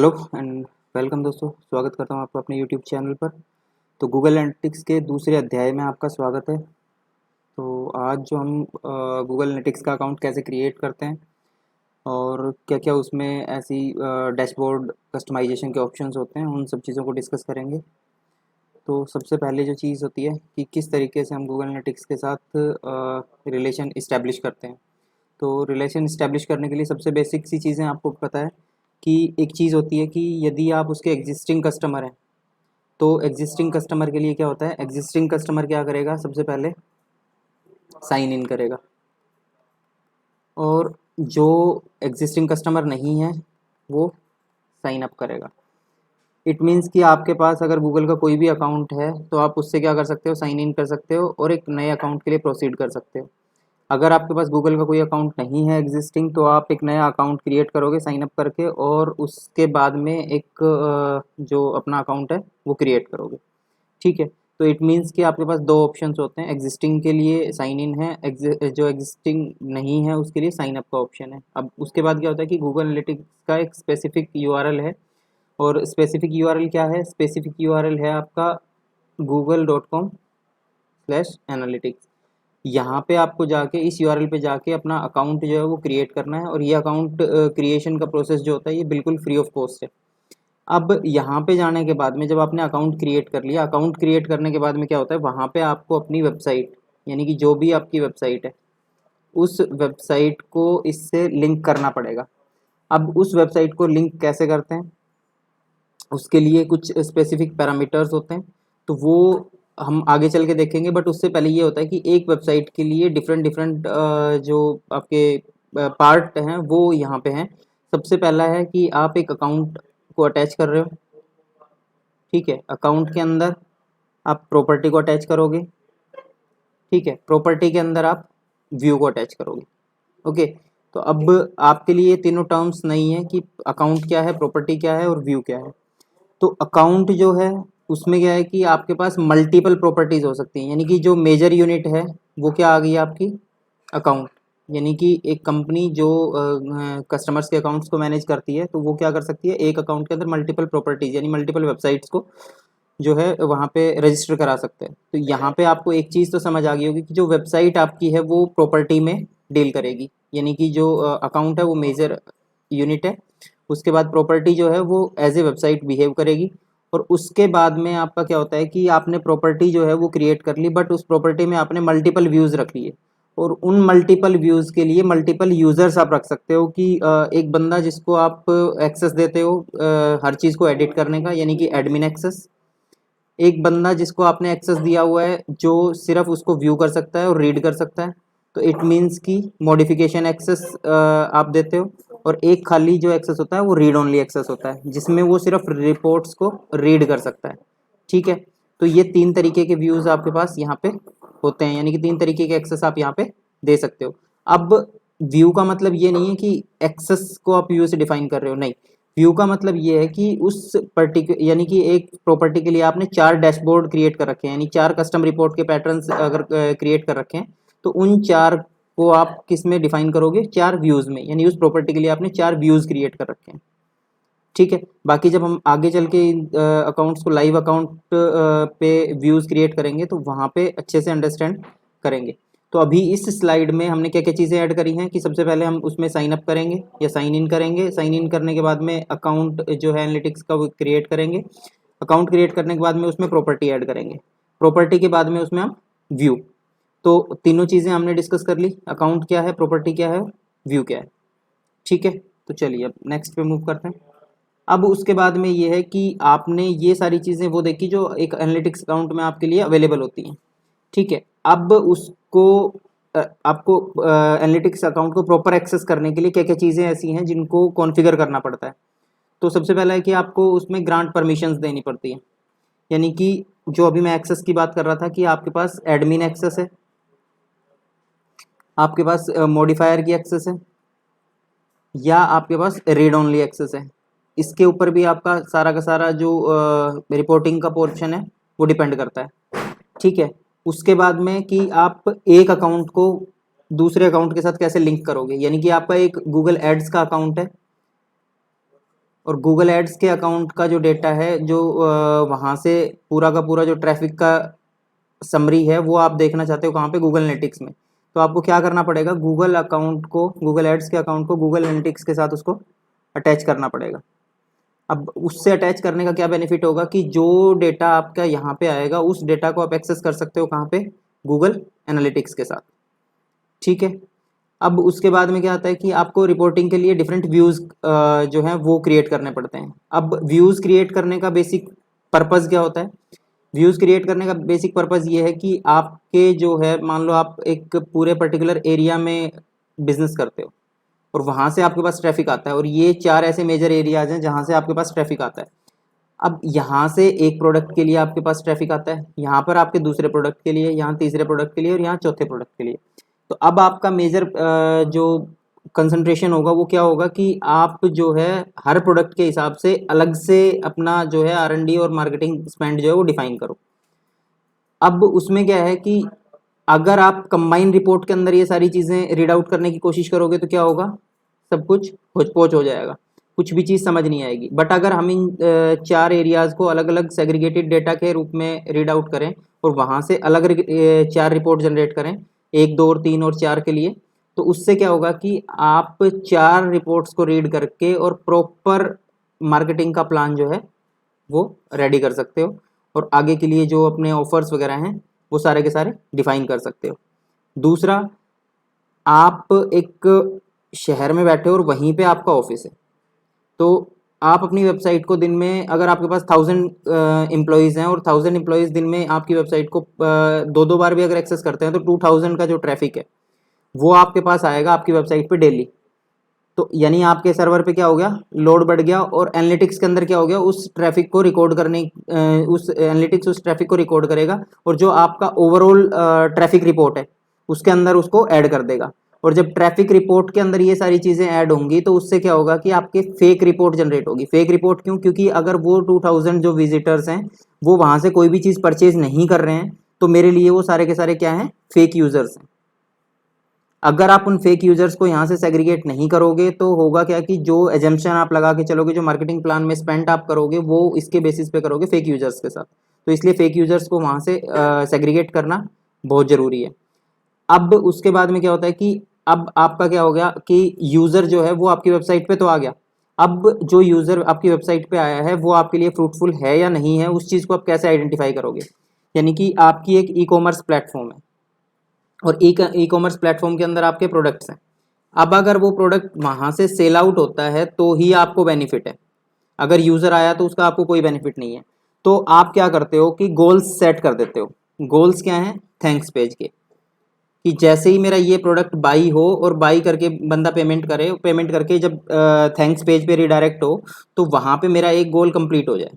Hello and welcome दोस्तों, स्वागत करता हूँ आपको अपने यूट्यूब चैनल पर। तो गूगल एनालिटिक्स के दूसरे अध्याय में आपका स्वागत है। तो आज जो हम गूगल एनालिटिक्स का अकाउंट कैसे क्रिएट करते हैं और क्या क्या उसमें ऐसी डैशबोर्ड कस्टमाइजेशन के ऑप्शंस होते हैं, उन सब चीज़ों को डिस्कस करेंगे। तो सबसे पहले जो चीज़ होती है कि किस तरीके से हम गूगल एनालिटिक्स के साथ रिलेशन इस्टेब्लिश करते हैं। तो रिलेशन इस्टेब्लिश करने के लिए सबसे बेसिक सी चीज़ें आपको पता है कि एक चीज़ होती है कि यदि आप उसके एग्जिस्टिंग कस्टमर हैं तो एग्जिस्टिंग कस्टमर के लिए क्या होता है, एग्जिस्टिंग कस्टमर क्या करेगा, सबसे पहले साइन इन करेगा। और जो एग्जिस्टिंग कस्टमर नहीं है वो साइन अप करेगा। इट मीन्स कि आपके पास अगर गूगल का कोई भी अकाउंट है तो आप उससे क्या कर सकते हो, साइन इन कर सकते हो और एक नए अकाउंट के लिए प्रोसीड कर सकते हो। अगर आपके पास गूगल का कोई अकाउंट नहीं है एग्जिस्टिंग तो आप एक नया अकाउंट क्रिएट करोगे साइन अप करके और उसके बाद में एक जो अपना अकाउंट है वो क्रिएट करोगे। ठीक है, तो इट मीन्स कि आपके पास दो ऑप्शंस होते हैं, एग्जिस्टिंग के लिए साइन इन है, जो एग्जिस्टिंग नहीं है उसके लिए साइन अप का ऑप्शन है। अब उसके बाद क्या होता है कि गूगल एनालिटिक्स का एक स्पेसिफिक यूआरएल है। और स्पेसिफिक यूआरएल क्या है, स्पेसिफिक यूआरएल है आपका google.com/analytics। यहाँ पे आपको जाके इस यूआरएल पे जाके अपना अकाउंट जो है वो क्रिएट करना है। और ये अकाउंट क्रिएशन का प्रोसेस जो होता है ये बिल्कुल फ्री ऑफ कॉस्ट है। अब यहाँ पे जाने के बाद में जब आपने अकाउंट क्रिएट कर लिया, अकाउंट क्रिएट करने के बाद में क्या होता है, वहाँ पे आपको अपनी वेबसाइट यानी कि जो भी आपकी वेबसाइट है उस वेबसाइट को इससे लिंक करना पड़ेगा। अब उस वेबसाइट को लिंक कैसे करते हैं, उसके लिए कुछ स्पेसिफिक पैरामीटर्स होते हैं, तो वो हम आगे चल के देखेंगे। बट उससे पहले ये होता है कि एक वेबसाइट के लिए डिफरेंट डिफरेंट जो आपके पार्ट हैं वो यहाँ पे हैं। सबसे पहला है कि आप एक अकाउंट को अटैच कर रहे हो। ठीक है, अकाउंट के अंदर आप प्रॉपर्टी को अटैच करोगे। ठीक है, प्रॉपर्टी के अंदर आप व्यू को अटैच करोगे। ओके, तो अब आपके लिए तीनों टर्म्स नहीं है कि अकाउंट क्या है, प्रॉपर्टी क्या है और व्यू क्या है। तो अकाउंट जो है उसमें क्या है कि आपके पास मल्टीपल प्रॉपर्टीज हो सकती हैं, यानी कि जो मेजर यूनिट है वो क्या आ गई आपकी, अकाउंट। यानी कि एक कंपनी जो कस्टमर्स के अकाउंट्स को मैनेज करती है तो वो क्या कर सकती है, एक अकाउंट के अंदर मल्टीपल प्रॉपर्टीज यानी मल्टीपल वेबसाइट्स को जो है वहाँ पे रजिस्टर करा सकते हैं। तो यहाँ पे आपको एक चीज़ तो समझ आ गई होगी कि जो वेबसाइट आपकी है वो प्रॉपर्टी में डील करेगी, यानी कि जो अकाउंट है वो मेजर यूनिट है। उसके बाद प्रॉपर्टी जो है वो एज ए वेबसाइट बिहेव करेगी। और उसके बाद में आपका क्या होता है कि आपने प्रॉपर्टी जो है वो क्रिएट कर ली, बट उस प्रॉपर्टी में आपने मल्टीपल व्यूज़ रख लिए। और उन मल्टीपल व्यूज़ के लिए मल्टीपल यूज़र्स आप रख सकते हो कि एक बंदा जिसको आप एक्सेस देते हो हर चीज़ को एडिट करने का, यानी कि एडमिन एक्सेस। एक बंदा जिसको आपने एक्सेस दिया हुआ है जो सिर्फ उसको व्यू कर सकता है और रीड कर सकता है, तो इट मीन्स कि मॉडिफिकेशन एक्सेस आप देते हो। और एक खाली जो एक्सेस होता है वो रीड ओनली एक्सेस होता है जिसमें वो सिर्फ रिपोर्ट्स को रीड कर सकता है। ठीक है, तो ये तीन तरीके के व्यूज़ आपके पास यहाँ पे होते हैं, यानी कि तीन तरीके के एक्सेस आप यहाँ पे दे सकते हो। अब व्यू का मतलब ये नहीं है कि एक्सेस को आप व्यू से डिफाइन कर रहे हो, नहीं। व्यू का मतलब ये है कि उस पर्टिकुलर यानी कि एक प्रॉपर्टी के लिए आपने चार डैशबोर्ड क्रिएट कर रखे हैं, यानी चार कस्टम रिपोर्ट के पैटर्न्स अगर क्रिएट कर रखे हैं तो उन चार को आप किस में डिफाइन करोगे, चार व्यूज में, यानी उस प्रॉपर्टी के लिए आपने चार व्यूज क्रिएट कर रखे हैं। ठीक है, बाकी जब हम आगे चल के अकाउंट्स को लाइव अकाउंट पे व्यूज क्रिएट करेंगे तो वहाँ पे अच्छे से अंडरस्टैंड करेंगे। तो अभी इस स्लाइड में हमने क्या क्या चीज़ें ऐड करी हैं कि सबसे पहले हम उसमें साइन अप करेंगे या साइन इन करेंगे। साइन इन करने के बाद में अकाउंट जो है एनालिटिक्स का वो क्रिएट करेंगे। अकाउंट क्रिएट करने के बाद में उसमें प्रॉपर्टी ऐड करेंगे। प्रॉपर्टी के बाद में उसमें हम व्यू। तो तीनों चीज़ें हमने डिस्कस कर ली, अकाउंट क्या है, प्रॉपर्टी क्या है, व्यू क्या है। ठीक है, तो चलिए अब नेक्स्ट पे मूव करते हैं। अब उसके बाद में ये है कि आपने ये सारी चीज़ें वो देखी जो एक एनालिटिक्स अकाउंट में आपके लिए अवेलेबल होती हैं। ठीक है, अब उसको आपको एनालिटिक्स अकाउंट को प्रॉपर एक्सेस करने के लिए क्या क्या चीज़ें ऐसी हैं जिनको कॉन्फ़िगर करना पड़ता है। तो सबसे पहला है कि आपको उसमें ग्रांट परमिशंस देनी पड़ती है, यानी कि जो अभी मैं एक्सेस की बात कर रहा था कि आपके पास एडमिन एक्सेस है, आपके पास मॉडिफायर की एक्सेस है, या आपके पास रीड ओनली एक्सेस है। इसके ऊपर भी आपका सारा का सारा जो रिपोर्टिंग का पोर्शन है वो डिपेंड करता है। ठीक है, उसके बाद में कि आप एक अकाउंट को दूसरे अकाउंट के साथ कैसे लिंक करोगे, यानी कि आपका एक गूगल एड्स का अकाउंट है। और गूगल एड्स के अकाउंट का जो डेटा है, जो वहाँ से पूरा का पूरा जो ट्रैफिक का समरी है वो आप देखना चाहते हो कहाँ पे, गूगल एनालिटिक्स में। तो आपको क्या करना पड़ेगा, गूगल अकाउंट को, गूगल एड्स के अकाउंट को गूगल एनालिटिक्स के साथ उसको अटैच करना पड़ेगा। अब उससे अटैच करने का क्या बेनिफिट होगा कि जो डेटा आपका यहाँ पे आएगा उस डेटा को आप एक्सेस कर सकते हो कहाँ पे, गूगल एनालिटिक्स के साथ। ठीक है, अब उसके बाद में क्या आता है कि आपको रिपोर्टिंग के लिए डिफरेंट व्यूज़ जो हैं वो क्रिएट करने पड़ते हैं। अब व्यूज़ क्रिएट करने का बेसिक पर्पज़ क्या होता है, व्यूज़ क्रिएट करने का बेसिक पर्पज़ ये है कि आपके जो है, मान लो आप एक पूरे पर्टिकुलर एरिया में बिजनेस करते हो और वहाँ से आपके पास ट्रैफिक आता है, और ये 4 ऐसे मेजर एरियाज हैं जहाँ से आपके पास ट्रैफिक आता है। अब यहाँ से एक प्रोडक्ट के लिए आपके पास ट्रैफिक आता है, यहाँ पर आपके दूसरे प्रोडक्ट के लिए, यहाँ तीसरे प्रोडक्ट के लिए और यहाँ चौथे प्रोडक्ट के लिए। तो अब आपका मेजर जो कंसंट्रेशन होगा वो क्या होगा कि आप जो है हर प्रोडक्ट के हिसाब से अलग से अपना जो है R&D और मार्केटिंग स्पेंड जो है वो डिफाइन करो। अब उसमें क्या है कि अगर आप कंबाइन रिपोर्ट के अंदर ये सारी चीज़ें रीड आउट करने की कोशिश करोगे तो क्या होगा, सब कुछ होच पोच हो जाएगा, कुछ भी चीज़ समझ नहीं आएगी। बट अगर हम इन 4 एरियाज़ को अलग अलग सेग्रीगेटेड डेटा के रूप में रीड आउट करें और वहाँ से अलग 4 रिपोर्ट जनरेट करें, 1, 2 और 3 और 4 के लिए, तो उससे क्या होगा कि आप 4 रिपोर्ट्स को रीड करके और प्रॉपर मार्केटिंग का प्लान जो है वो रेडी कर सकते हो, और आगे के लिए जो अपने ऑफर्स वगैरह हैं वो सारे के सारे डिफाइन कर सकते हो। दूसरा, आप एक शहर में बैठे हो और वहीं पे आपका ऑफिस है, तो आप अपनी वेबसाइट को दिन में, अगर आपके पास 1000 एम्प्लॉयज़ हैं और 1000 एम्प्लॉयज़ दिन में आपकी वेबसाइट को 2-2 बार भी अगर एक्सेस करते हैं तो 2000 का जो ट्रैफिक है वो आपके पास आएगा आपकी वेबसाइट पे डेली। तो यानी आपके सर्वर पे क्या हो गया, लोड बढ़ गया, और एनालिटिक्स के अंदर क्या हो गया, उस ट्रैफिक को रिकॉर्ड करने, उस एनालिटिक्स उस ट्रैफिक को रिकॉर्ड करेगा और जो आपका ओवरऑल ट्रैफिक रिपोर्ट है उसके अंदर उसको ऐड कर देगा। और जब ट्रैफिक रिपोर्ट के अंदर ये सारी चीज़ें ऐड होंगी तो उससे क्या होगा कि आपके फेक रिपोर्ट जनरेट होगी। फेक रिपोर्ट क्यों, क्योंकि अगर वो 2000 जो विजिटर्स हैं वो वहाँ से कोई भी चीज़ परचेज नहीं कर रहे हैं तो मेरे लिए वो सारे के सारे क्या हैं, फेक यूज़र्स हैं। अगर आप उन फेक यूजर्स को यहाँ से सेग्रीगेट नहीं करोगे तो होगा क्या कि जो एजम्पशन आप लगा के चलोगे, जो मार्केटिंग प्लान में स्पेंड आप करोगे वो इसके बेसिस पे करोगे फेक यूजर्स के साथ। तो इसलिए फेक यूजर्स को वहाँ से सेग्रीगेट करना बहुत ज़रूरी है। अब उसके बाद में क्या होता है कि अब आपका क्या हो गया कि यूज़र जो है वो आपकी वेबसाइट पे तो आ गया। अब जो यूज़र आपकी वेबसाइट पे आया है वो आपके लिए फ्रूटफुल है या नहीं है, उस चीज़ को आप कैसे आइडेंटिफाई करोगे। यानी कि आपकी एक ई कॉमर्स प्लेटफॉर्म है और ई कॉमर्स प्लेटफॉर्म के अंदर आपके प्रोडक्ट्स हैं। अब अगर वो प्रोडक्ट वहाँ से सेल आउट होता है तो ही आपको बेनिफिट है, अगर यूज़र आया तो उसका आपको कोई बेनिफिट नहीं है। तो आप क्या करते हो कि गोल्स सेट कर देते हो। गोल्स क्या हैं, थैंक्स पेज के, कि जैसे ही मेरा ये प्रोडक्ट बाई हो और बाई करके बंदा पेमेंट करे, पेमेंट करके जब थैंक्स पेज पे रिडायरेक्ट हो तो वहाँ पे मेरा एक गोल कंप्लीट हो जाए।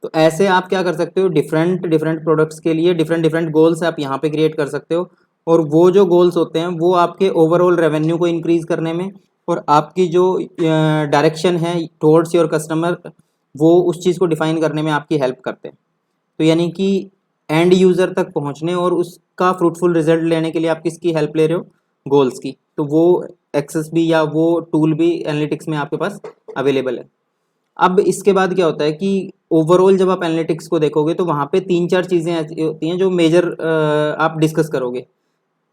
तो ऐसे आप क्या कर सकते हो, डिफरेंट डिफरेंट प्रोडक्ट्स के लिए डिफरेंट डिफरेंट गोल्स आप यहाँ पे क्रिएट कर सकते हो, और वो जो गोल्स होते हैं वो आपके ओवरऑल रेवेन्यू को इंक्रीज करने में और आपकी जो डायरेक्शन है टुवर्ड्स योर कस्टमर वो उस चीज़ को डिफाइन करने में आपकी हेल्प करते हैं। तो यानी कि एंड यूज़र तक पहुँचने और उसका फ्रूटफुल रिजल्ट लेने के लिए आप किसकी हेल्प ले रहे हो, गोल्स की। तो वो एक्सेस भी या वो टूल भी एनालिटिक्स में आपके पास अवेलेबल है। अब इसके बाद क्या होता है कि ओवरऑल जब आप एनालिटिक्स को देखोगे तो वहाँ पे 3-4 चीज़ें ऐसी होती हैं जो मेजर आप डिस्कस करोगे।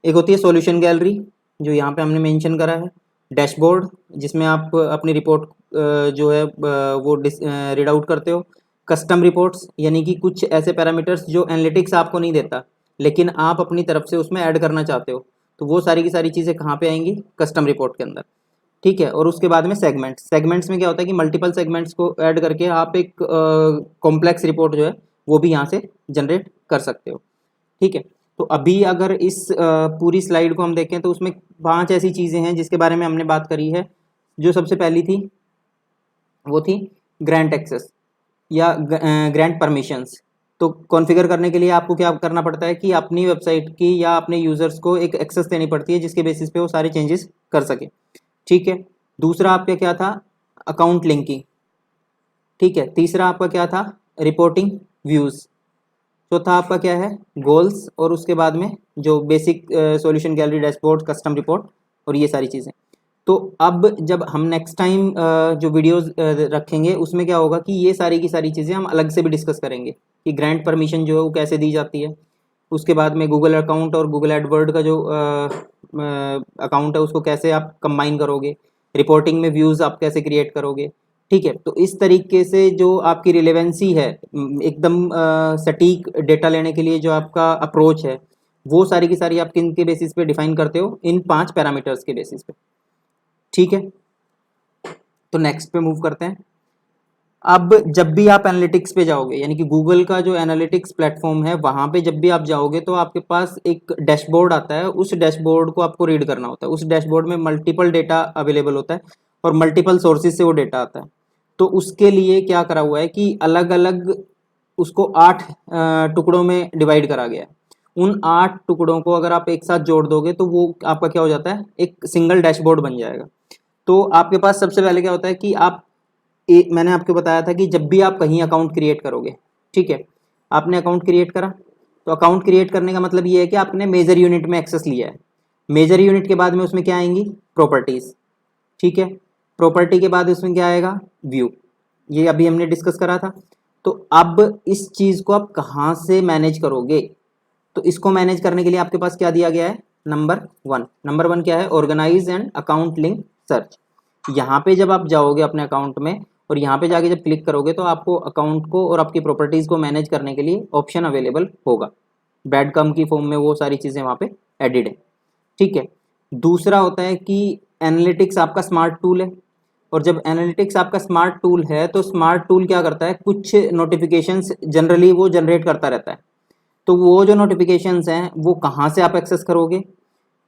एक होती है सॉल्यूशन गैलरी, जो यहाँ पे हमने मेंशन करा है। डैशबोर्ड, जिसमें आप अपनी रिपोर्ट जो है वो रीड आउट करते हो। कस्टम रिपोर्ट्स, यानी कि कुछ ऐसे पैरामीटर्स जो एनालिटिक्स आपको नहीं देता लेकिन आप अपनी तरफ से उसमें ऐड करना चाहते हो, तो वो सारी की सारी चीज़ें कहाँ पे आएंगी, कस्टम रिपोर्ट के अंदर। ठीक है, और उसके बाद में सेगमेंट्स। सेगमेंट्स में क्या होता है कि मल्टीपल सेगमेंट्स को ऐड करके आप एक कॉम्प्लेक्स रिपोर्ट जो है वो भी यहाँ से जनरेट कर सकते हो। ठीक है, तो अभी अगर इस पूरी स्लाइड को हम देखें तो उसमें 5 ऐसी चीज़ें हैं जिसके बारे में हमने बात करी है। जो सबसे पहली थी वो थी ग्रांट एक्सेस या ग्रांट परमिशंस। तो कॉन्फ़िगर करने के लिए आपको क्या करना पड़ता है कि अपनी वेबसाइट की या अपने यूज़र्स को एक एक्सेस देनी पड़ती है जिसके बेसिस पे वो सारे चेंजेस कर सके। ठीक है, दूसरा आपका क्या था, अकाउंट लिंकिंग। ठीक है, तीसरा आपका क्या था, रिपोर्टिंग व्यूज़। चौथा आपका क्या है, गोल्स, और उसके बाद में जो basic solution gallery, dashboard, custom report और ये सारी चीज़ें। तो अब जब हम नेक्स्ट टाइम जो वीडियोस रखेंगे उसमें क्या होगा कि ये सारी की सारी चीज़ें हम अलग से भी डिस्कस करेंगे कि ग्रांट परमिशन जो है वो कैसे दी जाती है। उसके बाद में गूगल अकाउंट और गूगल एडवर्ड का जो अकाउंट है उसको कैसे आप कंबाइन करोगे, रिपोर्टिंग में व्यूज़ आप कैसे क्रिएट करोगे। ठीक है, तो इस तरीके से जो आपकी रिलेवेंसी है, एकदम सटीक डेटा लेने के लिए जो आपका अप्रोच है, वो सारी की सारी आप किन के बेसिस पे डिफाइन करते हो, इन 5 पैरामीटर्स के बेसिस पे। ठीक है, तो नेक्स्ट पे मूव करते हैं। अब जब भी आप एनालिटिक्स पे जाओगे, यानी कि गूगल का जो एनालिटिक्स प्लेटफॉर्म है वहाँ पे जब भी आप जाओगे तो आपके पास एक डैशबोर्ड आता है। उस डैशबोर्ड को आपको रीड करना होता है। उस डैशबोर्ड में मल्टीपल डेटा अवेलेबल होता है और मल्टीपल सोर्सेज से वो डेटा आता है। तो उसके लिए क्या करा हुआ है कि अलग अलग उसको 8 टुकड़ों में डिवाइड करा गया है। उन 8 टुकड़ों को अगर आप एक साथ जोड़ दोगे तो वो आपका क्या हो जाता है, एक सिंगल डैशबोर्ड बन जाएगा। तो आपके पास सबसे पहले क्या होता है कि आप मैंने आपको बताया था कि जब भी आप कहीं अकाउंट क्रिएट करोगे, ठीक है, आपने अकाउंट क्रिएट करा, तो अकाउंट क्रिएट करने का मतलब ये है कि आपने मेजर यूनिट में एक्सेस लिया है। मेजर यूनिट के बाद में उसमें क्या आएंगी, प्रॉपर्टीज। ठीक है, प्रॉपर्टी के बाद उसमें क्या आएगा, व्यू। ये अभी हमने डिस्कस करा था। तो अब इस चीज़ को आप कहाँ से मैनेज करोगे, तो इसको मैनेज करने के लिए आपके पास क्या दिया गया है, नंबर 1 क्या है, organise and account link search. यहाँ पे जब आप जाओगे अपने अकाउंट में और यहाँ पे जाके जब क्लिक करोगे तो आपको अकाउंट को और आपकी प्रॉपर्टीज़ को मैनेज करने के लिए ऑप्शन अवेलेबल होगा। ब्रेड कम की फॉर्म में वो सारी चीज़ें वहाँ पे एडिड है। ठीक है, दूसरा होता है कि एनालिटिक्स आपका स्मार्ट टूल है। और जब एनालिटिक्स आपका स्मार्ट टूल है तो स्मार्ट टूल क्या करता है, कुछ नोटिफिकेशंस जनरली वो जनरेट करता रहता है। तो वो जो नोटिफिकेशंस हैं वो कहाँ से आप एक्सेस करोगे,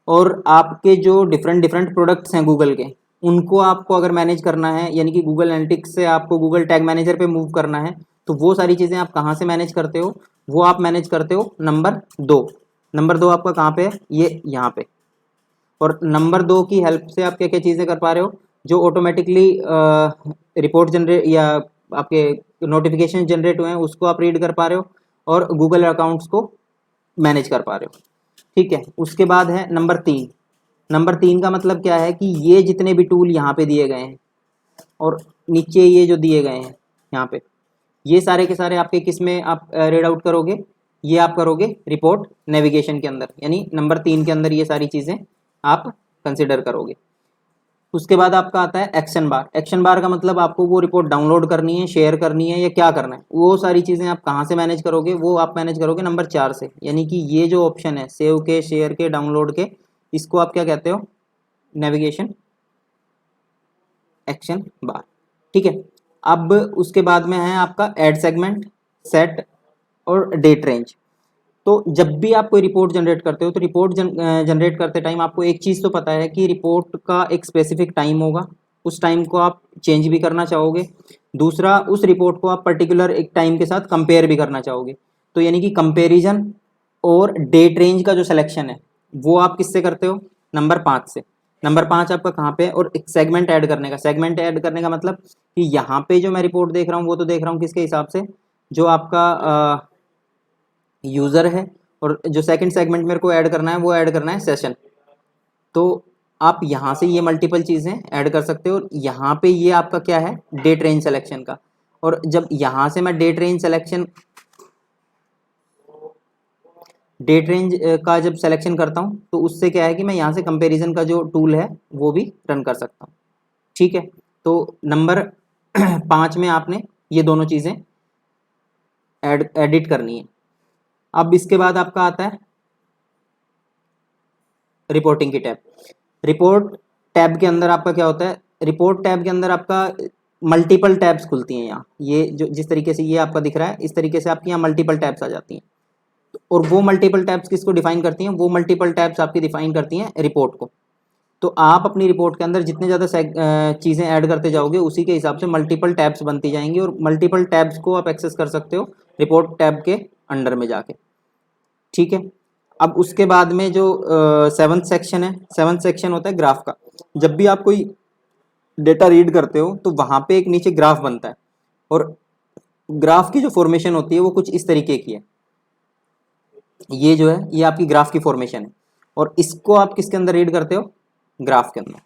और आपके जो डिफरेंट डिफरेंट प्रोडक्ट्स हैं गूगल के, उनको आपको अगर मैनेज करना है, यानी कि गूगल एनालिटिक्स से आपको गूगल टैग मैनेजर पे मूव करना है, तो वो सारी चीज़ें आप कहाँ से मैनेज करते हो, वो आप मैनेज करते हो नंबर 2 आपका कहाँ पे है, ये यहाँ पे। और नंबर 2 की हेल्प से आप क्या क्या चीज़ें कर पा रहे हो, जो ऑटोमेटिकली रिपोर्ट जनरेट या आपके नोटिफिकेशन जनरेट हुए हैं उसको आप रीड कर पा रहे हो और गूगल अकाउंट्स को मैनेज कर पा रहे हो। ठीक है, उसके बाद है नंबर 3 का मतलब क्या है कि ये जितने भी टूल यहाँ पे दिए गए हैं और नीचे ये जो दिए गए हैं यहाँ पे, ये सारे के सारे आपके किस में आप रीड आउट करोगे, ये आप करोगे रिपोर्ट नेविगेशन के अंदर, यानी नंबर 3 के अंदर ये सारी चीज़ें आप कंसिडर करोगे। उसके बाद आपका आता है एक्शन बार का मतलब आपको वो रिपोर्ट डाउनलोड करनी है, शेयर करनी है या क्या करना है, वो सारी चीज़ें आप कहाँ से मैनेज करोगे, वो आप मैनेज करोगे नंबर 4 से। यानी कि ये जो ऑप्शन है सेव के, शेयर के, डाउनलोड के, इसको आप क्या कहते हो, नेविगेशन एक्शन बार। ठीक है, अब उसके बाद में है आपका ऐड सेगमेंट, सेट और डेट रेंज। तो जब भी आप कोई रिपोर्ट जनरेट करते हो तो रिपोर्ट जनरेट करते टाइम आपको एक चीज़ तो पता है कि रिपोर्ट का एक स्पेसिफिक टाइम होगा, उस टाइम को आप चेंज भी करना चाहोगे। दूसरा, उस रिपोर्ट को आप पर्टिकुलर एक टाइम के साथ कंपेयर भी करना चाहोगे। तो यानी कि कंपेरिजन और डेट रेंज का जो सिलेक्शन है वो आप किससे करते हो, नंबर 5 से। नंबर 5 आपका कहाँ पे है, और एक सेगमेंट ऐड करने का मतलब कि यहाँ पे जो मैं रिपोर्ट देख रहा हूँ वो तो देख रहा हूँ किसके हिसाब से, जो आपका यूज़र है, और जो सेकंड सेगमेंट मेरे को ऐड करना है वो ऐड करना है सेशन। तो आप यहाँ से ये मल्टीपल चीज़ें ऐड कर सकते हो। यहाँ पे ये आपका क्या है, डेट रेंज सिलेक्शन का। और जब यहाँ से मैं डेट रेंज का जब सिलेक्शन करता हूँ तो उससे क्या है कि मैं यहाँ से कंपैरिजन का जो टूल है वो भी रन कर सकता हूँ। ठीक है, तो नंबर 5 में आपने ये दोनों चीज़ें एडिट करनी है। अब इसके बाद आपका आता है रिपोर्टिंग की टैब। रिपोर्ट टैब के अंदर आपका क्या होता है, रिपोर्ट टैब के अंदर आपका मल्टीपल टैब्स खुलती हैं। यहाँ ये जो जिस तरीके से ये आपका दिख रहा है इस तरीके से आपकी यहाँ मल्टीपल टैब्स आ जाती हैं। और वो मल्टीपल टैब्स किसको डिफाइन करती हैं, वो मल्टीपल टैब्स आपकी डिफाइन करती हैं रिपोर्ट को। तो आप अपनी रिपोर्ट के अंदर जितने ज़्यादा चीज़ें ऐड करते जाओगे उसी के हिसाब से मल्टीपल टैब्स बनती जाएंगी, और मल्टीपल टैब्स को आप एक्सेस कर सकते हो रिपोर्ट टैब के अंडर में जाके। ठीक है, अब उसके बाद में जो 7th सेक्शन होता है ग्राफ का। जब भी आप कोई डेटा रीड करते हो तो वहाँ पे एक नीचे ग्राफ बनता है, और ग्राफ की जो फॉर्मेशन होती है वो कुछ इस तरीके की है। ये जो है ये आपकी ग्राफ की फॉर्मेशन है, और इसको आप किसके अंदर रीड करते हो, ग्राफ के अंदर।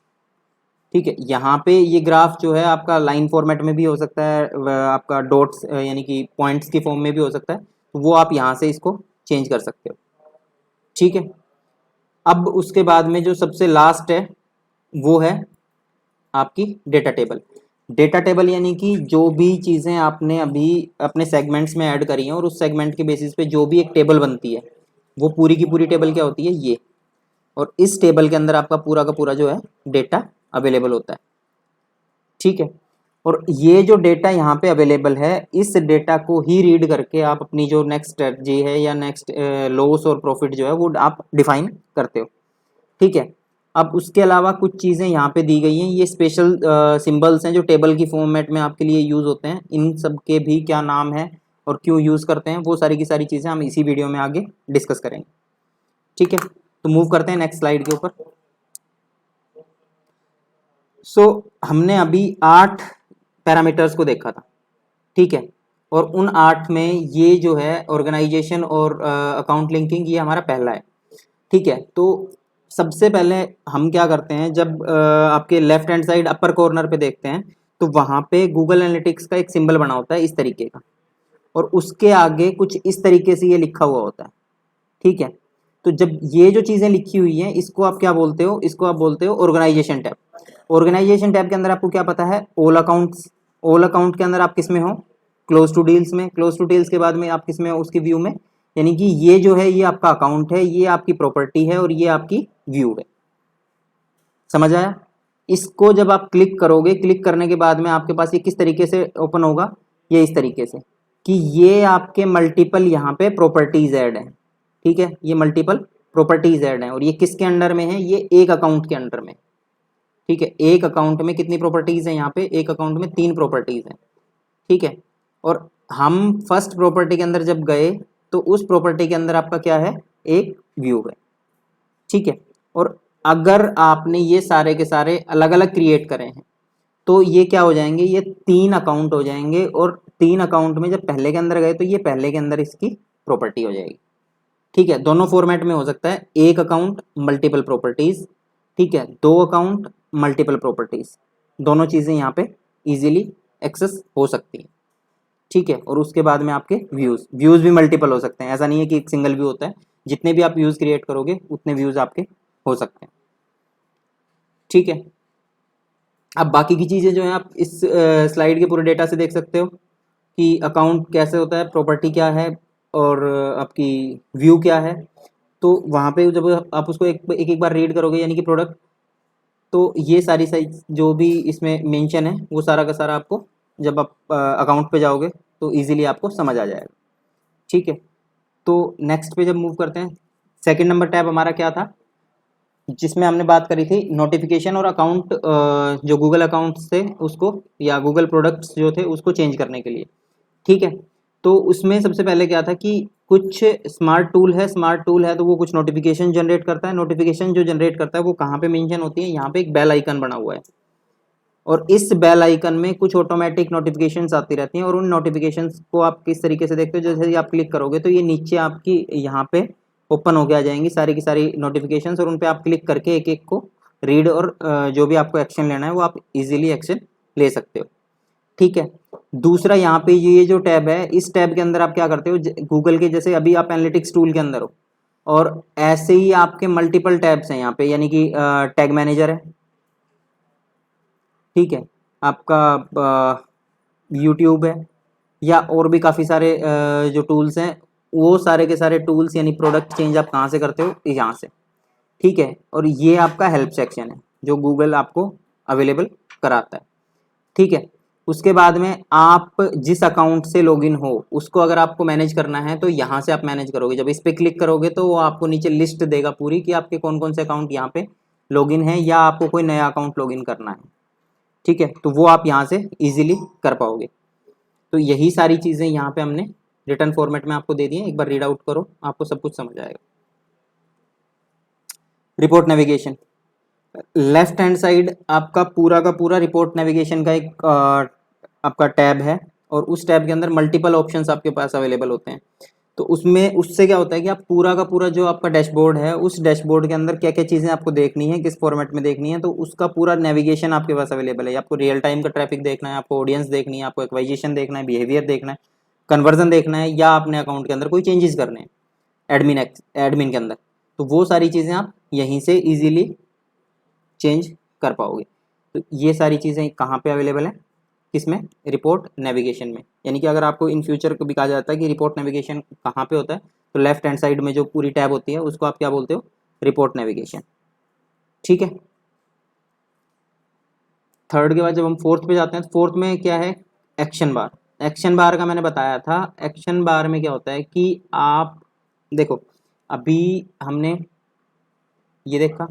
ठीक है, यहाँ पे ये ग्राफ जो है आपका लाइन फॉर्मेट में भी हो सकता है, आपका डॉट्स यानी कि पॉइंट्स की फॉर्म में भी हो सकता है, तो वो आप यहाँ से इसको चेंज कर सकते हो। ठीक है, अब उसके बाद में जो सबसे लास्ट है वो है आपकी डेटा टेबल। डेटा टेबल यानी कि जो भी चीज़ें आपने अभी अपने सेगमेंट्स में ऐड करी हैं और उस सेगमेंट के बेसिस पे जो भी एक टेबल बनती है, वो पूरी की पूरी टेबल क्या होती है, ये। और इस टेबल के अंदर आपका पूरा का पूरा जो है डेटा अवेलेबल होता है। ठीक है, और ये जो डेटा यहाँ पे अवेलेबल है, इस डेटा को ही रीड करके आप अपनी जो नेक्स्ट स्ट्रेटजी है या नेक्स्ट लॉस और प्रॉफिट जो है वो आप डिफाइन करते हो। ठीक है, अब उसके अलावा कुछ चीज़ें यहाँ पे दी गई हैं, ये स्पेशल सिंबल्स हैं जो टेबल की फॉर्मेट में आपके लिए यूज़ होते हैं। इन सब के भी क्या नाम है और क्यों यूज़ करते हैं, वो सारी की सारी चीज़ें हम इसी वीडियो में आगे डिस्कस करेंगे। ठीक है, तो मूव करते हैं नेक्स्ट स्लाइड के ऊपर। हमने अभी 8 पैरामीटर्स को देखा था। ठीक है, और उन 8 में ये जो है ऑर्गेनाइजेशन और अकाउंट लिंकिंग, ये हमारा पहला है। ठीक है, तो सबसे पहले हम क्या करते हैं, जब आपके left hand side upper corner पे देखते हैं तो वहाँ पे गूगल एनालिटिक्स का एक सिंबल बना होता है इस तरीके का, और उसके आगे कुछ इस तरीके से ये लिखा हुआ होता है। ठीक है, तो जब ये जो चीज़ें लिखी हुई हैं इसको आप क्या बोलते हो, इसको आप बोलते हो ऑर्गेनाइजेशन टैब। ऑर्गेनाइजेशन टैब के अंदर आपको क्या पता है, ऑल अकाउंट्स। ऑल अकाउंट के अंदर आप किस में हो, क्लोज टू डील्स में। क्लोज टू डील्स के बाद में आप किस में हो, उसकी व्यू में। यानी कि ये जो है ये आपका अकाउंट है, ये आपकी प्रॉपर्टी है और ये आपकी व्यू है। समझ आया? इसको जब आप क्लिक करोगे, क्लिक करने के बाद में आपके पास ये किस तरीके से ओपन होगा, ये इस तरीके से कि ये आपके मल्टीपल यहाँ पे प्रॉपर्टीज ऐड हैं। ठीक है, ये मल्टीपल प्रॉपर्टीज ऐड हैं और ये किसके अंडर में है, ये एक अकाउंट के अंडर में। ठीक है, एक अकाउंट में कितनी प्रॉपर्टीज हैं, यहाँ पे एक अकाउंट में 3 प्रॉपर्टीज हैं। ठीक है, और हम फर्स्ट प्रॉपर्टी के अंदर जब गए तो उस प्रॉपर्टी के अंदर आपका क्या है, एक व्यू है। ठीक है, और अगर आपने ये सारे के सारे अलग अलग क्रिएट करे हैं तो ये क्या हो जाएंगे, ये 3 अकाउंट हो जाएंगे। और 3 अकाउंट में जब पहले के अंदर गए तो ये पहले के अंदर इसकी प्रॉपर्टी हो जाएगी। ठीक है, दोनों फॉर्मेट में हो सकता है, एक अकाउंट मल्टीपल प्रॉपर्टीज। ठीक है, 2 अकाउंट मल्टीपल प्रॉपर्टीज, दोनों चीज़ें यहाँ पे इजीली एक्सेस हो सकती हैं। ठीक है, और उसके बाद में आपके व्यूज़ भी मल्टीपल हो सकते हैं, ऐसा नहीं है कि एक सिंगल व्यू होता है। जितने भी आप व्यूज़ क्रिएट करोगे उतने व्यूज़ आपके हो सकते हैं। ठीक है, अब बाकी की चीज़ें जो हैं आप इस स्लाइड के पूरे डेटा से देख सकते हो कि अकाउंट कैसे होता है, प्रॉपर्टी क्या है और आपकी व्यू क्या है। तो वहाँ पे जब आप उसको एक एक बार रीड करोगे यानी कि प्रोडक्ट, तो ये सारी साइज जो भी इसमें मेंशन है वो सारा का सारा आपको जब आप अकाउंट पे जाओगे तो इजीली आपको समझ आ जाएगा। ठीक है, तो नेक्स्ट पे जब मूव करते हैं, सेकंड नंबर टैब हमारा क्या था, जिसमें हमने बात करी थी नोटिफिकेशन और अकाउंट, जो गूगल अकाउंट्स थे उसको या गूगल प्रोडक्ट्स जो थे उसको चेंज करने के लिए। ठीक है, तो उसमें सबसे पहले क्या था कि कुछ स्मार्ट टूल है तो वो कुछ नोटिफिकेशन जनरेट करता है। नोटिफिकेशन जो जनरेट करता है वो कहाँ पे मेंशन होती है, यहाँ पे एक बेल आइकन बना हुआ है और इस बेल आइकन में कुछ ऑटोमेटिक नोटिफिकेशंस आती रहती हैं और उन नोटिफिकेशंस को आप किस तरीके से देखते हो, जैसे ही आप क्लिक करोगे तो ये नीचे आपकी यहाँ पे ओपन हो के आ जाएंगी सारी की सारी नोटिफिकेशंस और उन पे आप क्लिक करके एक एक को रीड और जो भी आपको एक्शन लेना है वो आप इजीली एक्शन ले सकते हो। ठीक है, दूसरा यहाँ पे ये जो टैब है, इस टैब के अंदर आप क्या करते हो, गूगल के जैसे अभी आप एनालिटिक्स टूल के अंदर हो और ऐसे ही आपके मल्टीपल टैब्स हैं यहाँ पे, यानी कि टैग मैनेजर है। ठीक है, आपका यूट्यूब है या और भी काफ़ी सारे जो टूल्स हैं, वो सारे के सारे टूल्स यानी प्रोडक्ट चेंज आप कहाँ से करते हो, यहाँ से। ठीक है, और ये आपका हेल्प सेक्शन है जो गूगल आपको अवेलेबल कराता है। ठीक है, उसके बाद में आप जिस अकाउंट से लॉगिन हो उसको अगर आपको मैनेज करना है तो यहाँ से आप मैनेज करोगे। जब इस पर क्लिक करोगे तो वो आपको नीचे लिस्ट देगा पूरी कि आपके कौन कौन से अकाउंट यहाँ पे लॉगिन है या आपको कोई नया अकाउंट लॉगिन करना है। ठीक है, तो वो आप यहाँ से इजीली कर पाओगे। तो यही सारी चीज़ें यहाँ पे हमने रिटर्न फॉर्मेट में आपको दे दी हैं, एक बार रीड आउट करो, आपको सब कुछ समझ आएगा। Report navigation, left hand side आपका पूरा का पूरा रिपोर्ट नेविगेशन का एक आपका टैब है और उस टैब के अंदर मल्टीपल ऑप्शंस आपके पास अवेलेबल होते हैं। तो उसमें उससे क्या होता है कि आप पूरा का पूरा जो आपका डैशबोर्ड है, उस डैशबोर्ड के अंदर क्या क्या चीज़ें आपको देखनी है, किस फॉर्मेट में देखनी है, तो उसका पूरा नेविगेशन आपके पास अवेलेबल है। आपको रियल टाइम का ट्रैफिक देखना है, आपको ऑडियंस देखनी है, आपको एक्वाइजेशन देखना है, बिहेवियर देखना है, कन्वर्जन देखना है, या अपने अकाउंट के अंदर कोई चेंजेस करने हैं एडमिन के अंदर, तो वो सारी चीज़ें आप यहीं से ईजिली चेंज कर पाओगे। तो ये सारी चीज़ें कहाँ पे अवेलेबल है, किसमें, रिपोर्ट नेविगेशन में। यानी कि अगर आपको इन फ्यूचर कभी कहा जाता है कि रिपोर्ट नेविगेशन कहाँ पे होता है, तो लेफ्ट हैंड साइड में जो पूरी टैब होती है उसको आप क्या बोलते हो, रिपोर्ट नेविगेशन। ठीक है। थर्ड के बाद जब हम फोर्थ पे जाते हैं, तो फोर्थ में क्या है, एक्शन बार। एक्शन बार का मैंने बताया था, एक्शन बार में क्या होता है कि आप देखो, अभी हमने ये देखा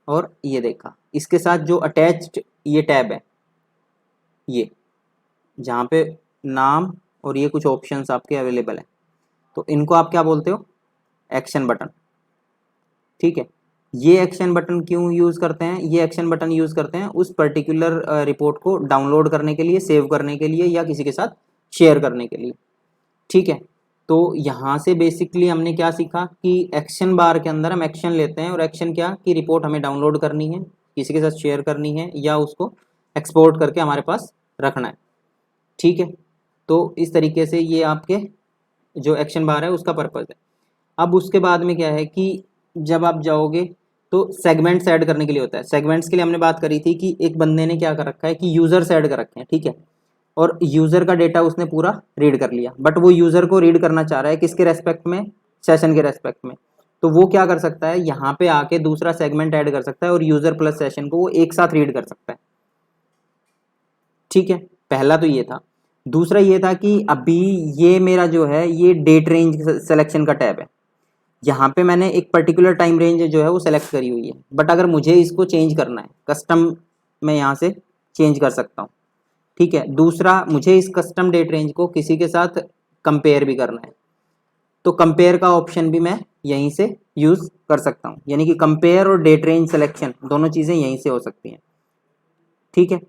और ये देखा, इसके साथ जो अटैच्ड ये टैब है, ये जहाँ पे नाम और ये कुछ ऑप्शंस आपके अवेलेबल है, तो इनको आप क्या बोलते हो, एक्शन बटन। ठीक है। ये एक्शन बटन क्यों यूज़ करते हैं, ये एक्शन बटन यूज़ करते हैं उस पर्टिकुलर रिपोर्ट को डाउनलोड करने के लिए, सेव करने के लिए, या किसी के साथ शेयर करने के लिए। ठीक है। तो यहाँ से बेसिकली हमने क्या सीखा कि एक्शन बार के अंदर हम एक्शन लेते हैं, और एक्शन क्या कि रिपोर्ट हमें डाउनलोड करनी है, किसी के साथ शेयर करनी है, या उसको एक्सपोर्ट करके हमारे पास रखना है। ठीक है। तो इस तरीके से ये आपके जो एक्शन बार है उसका पर्पज़ है। अब उसके बाद में क्या है कि जब आप जाओगे तो सेगमेंट्स ऐड करने के लिए होता है। सेगमेंट्स के लिए हमने बात करी थी कि एक बंदे ने क्या कर रखा है कि यूज़र्स ऐड कर रखे हैं। ठीक है। और यूज़र का डेटा उसने पूरा रीड कर लिया, बट वो यूज़र को रीड करना चाह रहा है किसके रेस्पेक्ट में, सेशन के रेस्पेक्ट में। तो वो क्या कर सकता है, यहाँ पे आके दूसरा सेगमेंट ऐड कर सकता है और यूज़र प्लस सेशन को वो एक साथ रीड कर सकता है। ठीक है। पहला तो ये था। दूसरा ये था कि अभी ये मेरा जो है ये डेट रेंज सिलेक्शन का टैब है। यहाँ पे मैंने एक पर्टिकुलर टाइम रेंज जो है वो सेलेक्ट करी हुई है, बट अगर मुझे इसको चेंज करना है, कस्टम मैं यहाँ से चेंज कर सकता हूँ। ठीक है। दूसरा, मुझे इस कस्टम डेट रेंज को किसी के साथ कंपेयर भी करना है, तो कंपेयर का ऑप्शन भी मैं यहीं से यूज़ कर सकता हूँ। यानी कि कंपेयर और डेट रेंज सिलेक्शन दोनों चीज़ें यहीं से हो सकती हैं। ठीक है।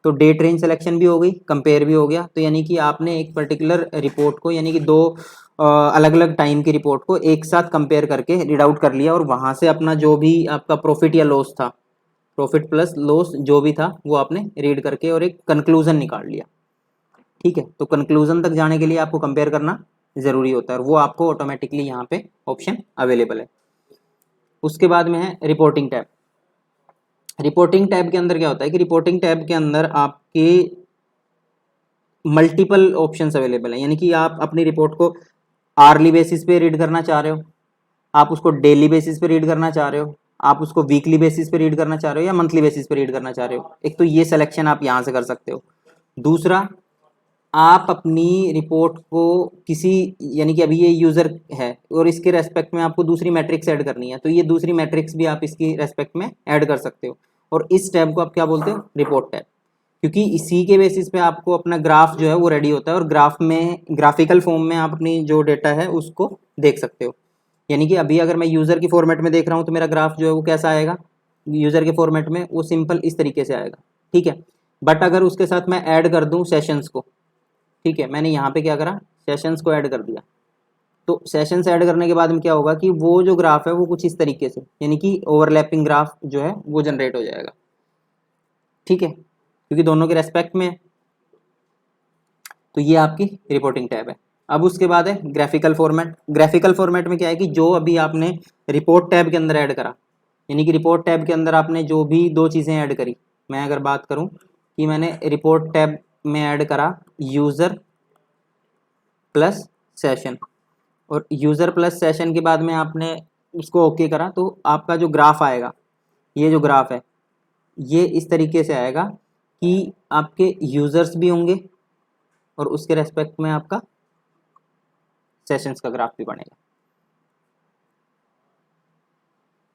तो डेट रेंज सिलेक्शन भी हो गई, कंपेयर भी हो गया। तो यानी कि आपने एक पर्टिकुलर रिपोर्ट को, यानी कि दो अलग अलग टाइम की रिपोर्ट को एक साथ कंपेयर करके रीड आउट कर लिया, और वहाँ से अपना जो भी आपका प्रॉफिट या लॉस था, प्रॉफिट प्लस लॉस जो भी था, वो आपने रीड करके और एक कंक्लूजन निकाल लिया। ठीक है। तो कंक्लूजन तक जाने के लिए आपको कंपेयर करना ज़रूरी होता है, और वो आपको ऑटोमेटिकली यहाँ पे ऑप्शन अवेलेबल है। उसके बाद में है रिपोर्टिंग टैब। रिपोर्टिंग टैब के अंदर क्या होता है कि रिपोर्टिंग टैब के अंदर आपके मल्टीपल ऑप्शंस अवेलेबल हैं। यानी कि आप अपनी रिपोर्ट को आर्ली बेसिस पे रीड करना चाह रहे हो, आप उसको डेली बेसिस पे रीड करना चाह रहे हो, आप उसको वीकली बेसिस पे रीड करना चाह रहे हो, या मंथली बेसिस पे रीड करना चाह रहे हो। एक तो ये सिलेक्शन आप यहाँ से कर सकते हो। दूसरा, आप अपनी रिपोर्ट को किसी, यानी कि अभी ये यूज़र है और इसके रेस्पेक्ट में आपको दूसरी मैट्रिक्स ऐड करनी है, तो ये दूसरी मैट्रिक्स भी आप इसकी रेस्पेक्ट में ऐड कर सकते हो। और इस टैब को आप क्या बोलते हो, रिपोर्ट टैब, क्योंकि इसी के बेसिस पे आपको अपना ग्राफ जो है वो रेडी होता है, और ग्राफ में, ग्राफिकल फॉर्म में आप अपनी जो डेटा है उसको देख सकते हो। यानी कि अभी अगर मैं यूज़र की फॉर्मेट में देख रहा हूँ तो मेरा ग्राफ जो है वो कैसा आएगा, यूज़र के फॉर्मेट में वो सिंपल इस तरीके से आएगा। ठीक है। बट अगर उसके साथ मैं ऐड कर दूँ सेशंस को, ठीक है, मैंने यहाँ पे क्या करा, सेशंस को ऐड कर दिया, तो सेशंस ऐड करने के बाद में क्या होगा कि वो जो ग्राफ है वो कुछ इस तरीके से, यानी कि ओवरलैपिंग ग्राफ जो है वो जनरेट हो जाएगा। ठीक है। क्योंकि दोनों के रेस्पेक्ट में है। तो ये आपकी रिपोर्टिंग टैब है। अब उसके बाद है ग्राफिकल फॉर्मेट। ग्राफिकल फॉर्मेट में क्या है कि जो अभी आपने रिपोर्ट टैब के अंदर ऐड करा, यानी कि रिपोर्ट टैब के अंदर आपने जो भी दो चीज़ें ऐड करी, मैं अगर बात करूं कि मैंने रिपोर्ट टैब में ऐड करा यूज़र प्लस सेशन, और यूज़र प्लस सेशन के बाद में आपने उसको ओके करा, तो आपका जो ग्राफ आएगा, ये जो ग्राफ है ये इस तरीके से आएगा कि आपके यूज़र्स भी होंगे और उसके रेस्पेक्ट में आपका सेशंस का ग्राफ भी बनेगा।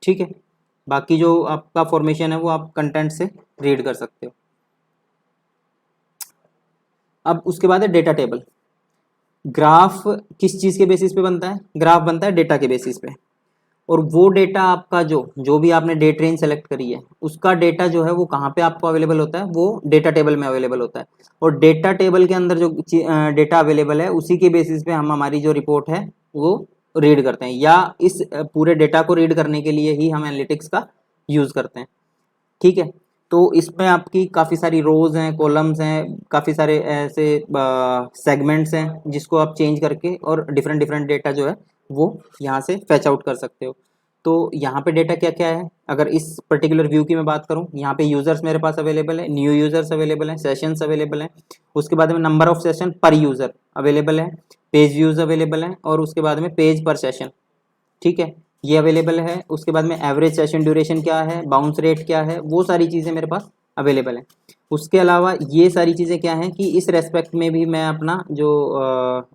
ठीक है। बाकी जो आपका फॉर्मेशन है वो आप कंटेंट से रीड कर सकते हो। अब उसके बाद है डेटा टेबल। ग्राफ किस चीज़ के बेसिस पे बनता है, ग्राफ बनता है डेटा के बेसिस पे। और वो डेटा आपका जो भी आपने डेट रेंज सेलेक्ट करी है उसका डेटा जो है वो कहाँ पे आपको अवेलेबल होता है, वो डेटा टेबल में अवेलेबल होता है। और डेटा टेबल के अंदर जो डेटा अवेलेबल है उसी के बेसिस पे हम हमारी जो रिपोर्ट है वो रीड करते हैं, या इस पूरे डेटा को रीड करने के लिए ही हम एनालिटिक्स का यूज़ करते हैं। ठीक है, तो इसमें आपकी काफ़ी सारी रोज हैं, कॉलम्स हैं, काफ़ी सारे ऐसे सेगमेंट्स हैं जिसको आप चेंज करके और डिफरेंट डिफरेंट डेटा जो है वो यहाँ से फैच आउट कर सकते हो। तो यहाँ पे डेटा क्या क्या है, अगर इस पर्टिकुलर व्यू की मैं बात करूँ, यहाँ पे यूजर्स मेरे पास अवेलेबल है, न्यू यूजर्स अवेलेबल हैं, सेशंस अवेलेबल हैं, उसके बाद में नंबर ऑफ सेशन पर यूजर अवेलेबल है, पेज व्यूज अवेलेबल हैं, और उसके बाद में पेज पर सेशन, ठीक है, ये अवेलेबल है। उसके बाद में एवरेज सेशन ड्यूरेशन क्या है, बाउंस रेट क्या है, वो सारी चीज़ें मेरे पास अवेलेबल हैं। उसके अलावा ये सारी चीज़ें क्या हैं कि इस रेस्पेक्ट में भी मैं अपना जो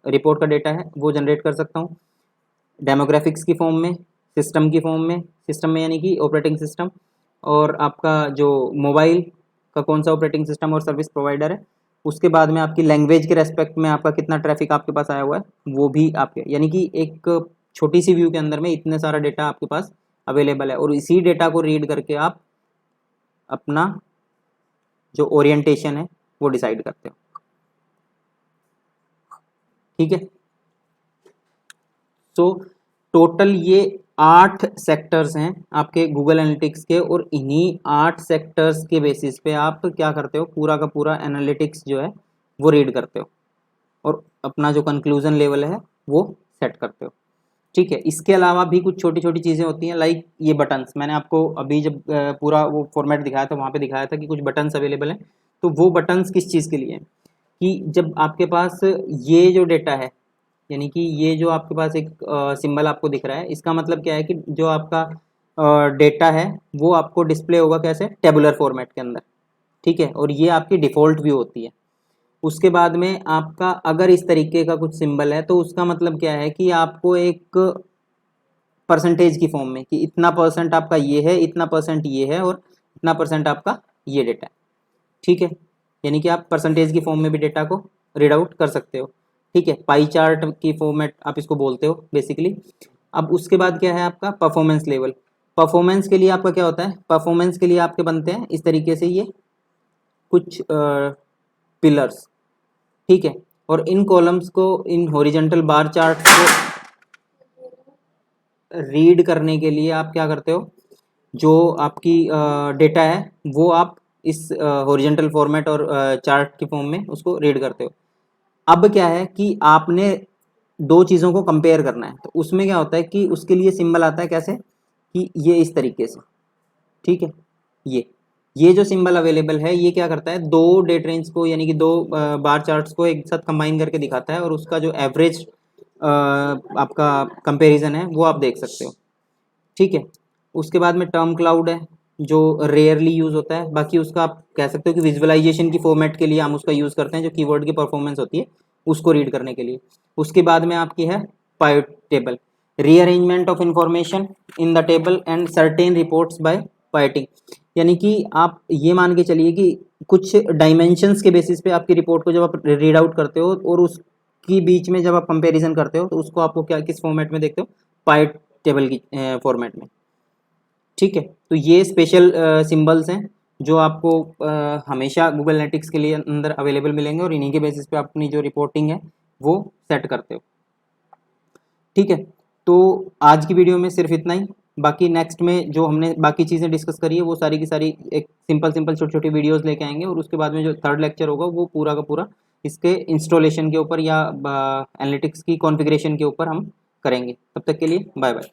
रिपोर्ट का डेटा है वो जनरेट कर सकता हूँ, डेमोग्राफिक्स की फॉर्म में, सिस्टम की फॉर्म में, सिस्टम में यानी कि ऑपरेटिंग सिस्टम, और आपका जो मोबाइल का कौन सा ऑपरेटिंग सिस्टम और सर्विस प्रोवाइडर है, उसके बाद में आपकी लैंग्वेज के रेस्पेक्ट में आपका कितना ट्रैफिक आपके पास आया हुआ है वो भी आपके, यानी कि एक छोटी सी व्यू के अंदर में इतने सारा डेटा आपके पास अवेलेबल है, और इसी डेटा को रीड करके आप अपना जो ओरिएंटेशन है वो डिसाइड करते हो। ठीक है, सो टोटल ये 8 सेक्टर्स हैं आपके गूगल एनालिटिक्स के, और इन्हीं 8 सेक्टर्स के बेसिस पे आप क्या करते हो, पूरा का पूरा एनालिटिक्स जो है वो रीड करते हो और अपना जो कंक्लूजन लेवल है वो सेट करते हो। ठीक है, इसके अलावा भी कुछ छोटी छोटी चीज़ें होती हैं, लाइक ये बटन्स, मैंने आपको अभी जब पूरा वो फॉर्मेट दिखाया था वहाँ पे दिखाया था कि कुछ बटन्स अवेलेबल हैं। तो वो बटन्स किस चीज़ के लिए हैं कि जब आपके पास ये जो डेटा है, यानी कि ये जो आपके पास एक सिंबल आपको दिख रहा है, इसका मतलब क्या है कि जो आपका डेटा है वो आपको डिस्प्ले होगा कैसे, टेबुलर फॉर्मेट के अंदर। ठीक है, और ये आपकी डिफ़ॉल्ट व्यू होती है। उसके बाद में आपका अगर इस तरीके का कुछ सिंबल है तो उसका मतलब क्या है कि आपको एक परसेंटेज की फॉर्म में कि इतना परसेंट आपका ये है, इतना परसेंट ये है, और इतना परसेंट आपका ये डेटा है। ठीक है, यानी कि आप परसेंटेज की फॉर्म में भी डेटा को रीड आउट कर सकते हो। ठीक है, पाई चार्ट की फॉर्मेट आप इसको बोलते हो बेसिकली। अब उसके बाद क्या है आपका परफॉर्मेंस लेवल। परफॉर्मेंस के लिए आपका क्या होता है, परफॉर्मेंस के लिए आपके बनते हैं इस तरीके से ये कुछ पिलर्स। ठीक है, और इन कॉलम्स को, इन हॉरिजेंटल बार चार्ट को रीड करने के लिए आप क्या करते हो, जो आपकी डेटा है वो आप इस हॉरिजेंटल फॉर्मेट और चार्ट की फॉर्म में उसको रीड करते हो। अब क्या है कि आपने दो चीज़ों को कंपेयर करना है, तो उसमें क्या होता है कि उसके लिए सिंबल आता है कैसे कि ये इस तरीके से। ठीक है, ये जो सिंबल अवेलेबल है ये क्या करता है, दो डेट रेंज को यानी कि दो बार चार्ट्स को एक साथ कंबाइन करके दिखाता है, और उसका जो एवरेज आपका कंपैरिजन है वो आप देख सकते हो। ठीक है, उसके बाद में टर्म क्लाउड है जो रेयरली यूज़ होता है, बाकी उसका आप कह सकते हो कि विजुअलाइजेशन की फॉर्मेट के लिए हम उसका यूज़ करते हैं, जो कीवर्ड की परफॉर्मेंस होती है उसको रीड करने के लिए। उसके बाद में आपकी है pivot table, rearrangement of information in the table and certain reports by pivoting, यानी कि आप ये मान के चलिए कि कुछ डायमेंशंस के बेसिस पे आपकी रिपोर्ट को जब आप रीड आउट करते हो और उसकी बीच में जब आप कंपैरिजन करते हो तो उसको आपको क्या किस फॉर्मेट में देखते हो, पाइट टेबल की फॉर्मेट में। ठीक है, तो ये स्पेशल सिंबल्स हैं जो आपको हमेशा गूगल एनालिटिक्स के लिए अंदर अवेलेबल मिलेंगे, और इन्हीं के बेसिस पे आप अपनी जो रिपोर्टिंग है वो सेट करते हो। ठीक है, तो आज की वीडियो में सिर्फ इतना ही। बाकी नेक्स्ट में जो हमने बाकी चीज़ें डिस्कस करी है वो सारी की सारी एक सिंपल सिंपल छोटी छोटी वीडियोस लेके आएंगे, और उसके बाद में जो थर्ड लेक्चर होगा वो पूरा का पूरा इसके इंस्टॉलेशन के ऊपर या एनालिटिक्स की कॉन्फ़िगरेशन के ऊपर हम करेंगे। तब तक के लिए बाय बाय।